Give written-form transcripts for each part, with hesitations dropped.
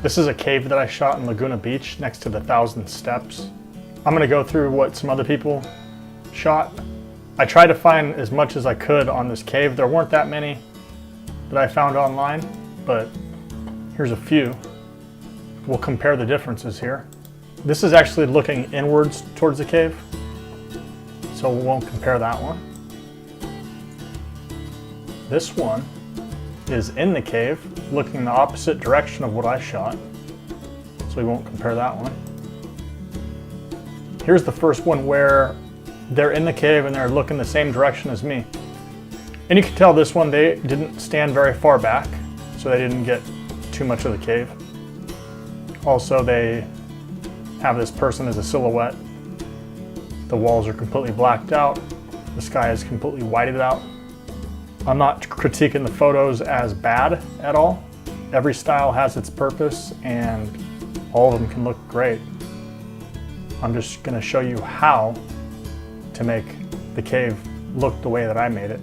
This is a cave that I shot in Laguna Beach next to the 1,000 Steps. I'm gonna go through what some other people shot. I tried to find as much as I could on this cave. There weren't that many that I found online, but here's a few. We'll compare the differences here. This is actually looking inwards towards the cave, so we won't compare that one. This one is in the cave, looking the opposite direction of what I shot, so we won't compare that one. Here's the first one where they're in the cave and they're looking the same direction as me. And you can tell this one, they didn't stand very far back, so they didn't get too much of the cave. Also, they have this person as a silhouette. The walls are completely blacked out. The sky is completely whited out. I'm not critiquing the photos as bad at all. Every style has its purpose and all of them can look great. I'm just gonna show you how to make the cave look the way that I made it.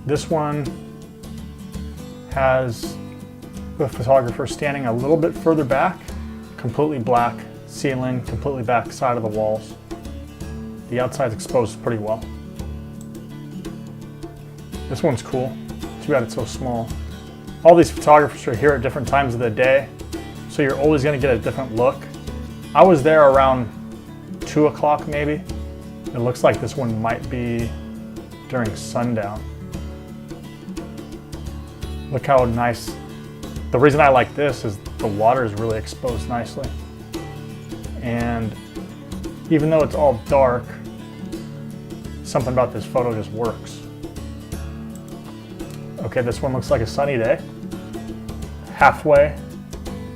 This one has the photographer standing a little bit further back, completely black ceiling, completely back side of the walls. The outside's exposed pretty well. This one's cool. Too bad it's so small. All these photographers are here at different times of the day, so you're always gonna get a different look. I was there around 2 o'clock maybe. It looks like this one might be during sundown. Look how nice. The reason I like this is the water is really exposed nicely. And even though it's all dark, something about this photo just works. Okay, this one looks like a sunny day. Halfway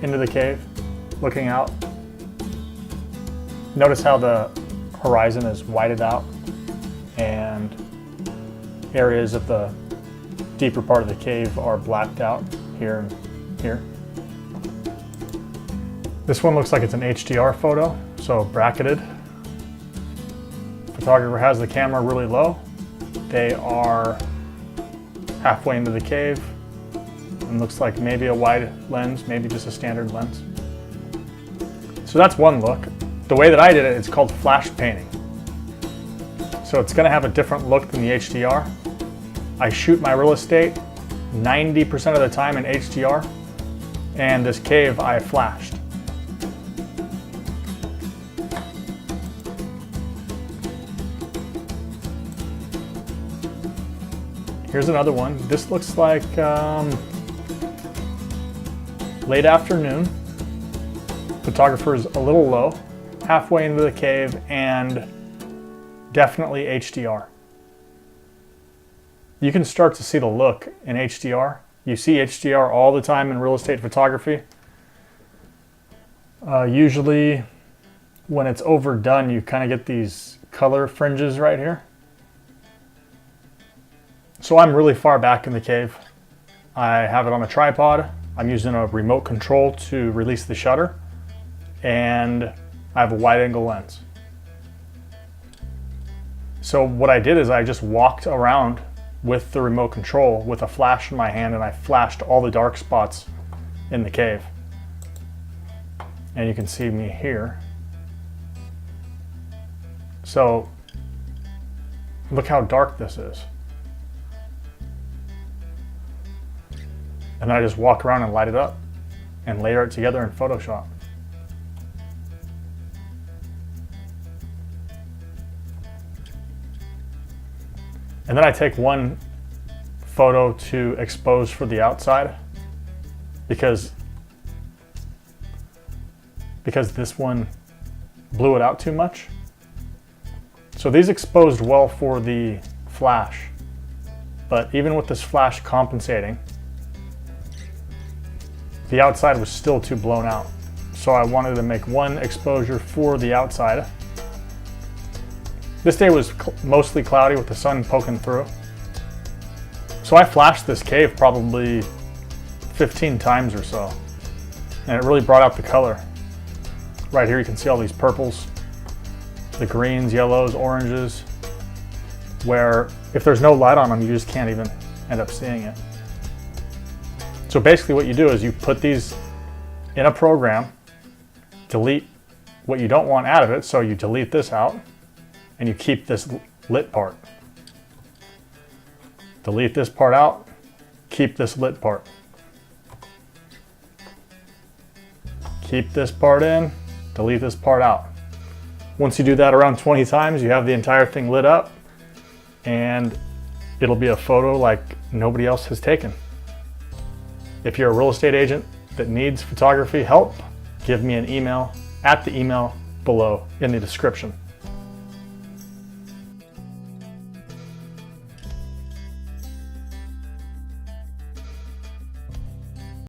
into the cave, looking out. Notice how the horizon is whited out and areas of the deeper part of the cave are blacked out here and here. This one looks like it's an HDR photo, so bracketed. Photographer has the camera really low. They are halfway into the cave and looks like maybe a wide lens, maybe just a standard lens. So that's one look. The way that I did it, it's called flash painting. So it's gonna have a different look than the HDR. I shoot my real estate 90% of the time in HDR, and this cave I flashed. Here's another one. This looks like late afternoon. Photographer is a little low, halfway into the cave, and definitely HDR. You can start to see the look in HDR. You see HDR all the time in real estate photography. Usually when it's overdone, you kind of get these color fringes right here. So I'm really far back in the cave. I have it on a tripod. I'm using a remote control to release the shutter, and I have a wide angle lens. So what I did is I just walked around with the remote control with a flash in my hand, and I flashed all the dark spots in the cave. And you can see me here. So look how dark this is. And then I just walk around and light it up and layer it together in Photoshop. And then I take one photo to expose for the outside because this one blew it out too much. So these exposed well for the flash, but even with this flash compensating, the outside was still too blown out. So I wanted to make one exposure for the outside. This day was mostly cloudy with the sun poking through. So I flashed this cave probably 15 times or so, and it really brought out the color. Right here you can see all these purples, the greens, yellows, oranges, where if there's no light on them, you just can't even end up seeing it. So basically what you do is you put these in a program, delete what you don't want out of it, so you delete this out, and you keep this lit part. Delete this part out, keep this lit part. Keep this part in, delete this part out. Once you do that around 20 times, you have the entire thing lit up, and it'll be a photo like nobody else has taken. If you're a real estate agent that needs photography help, give me an email at the email below in the description.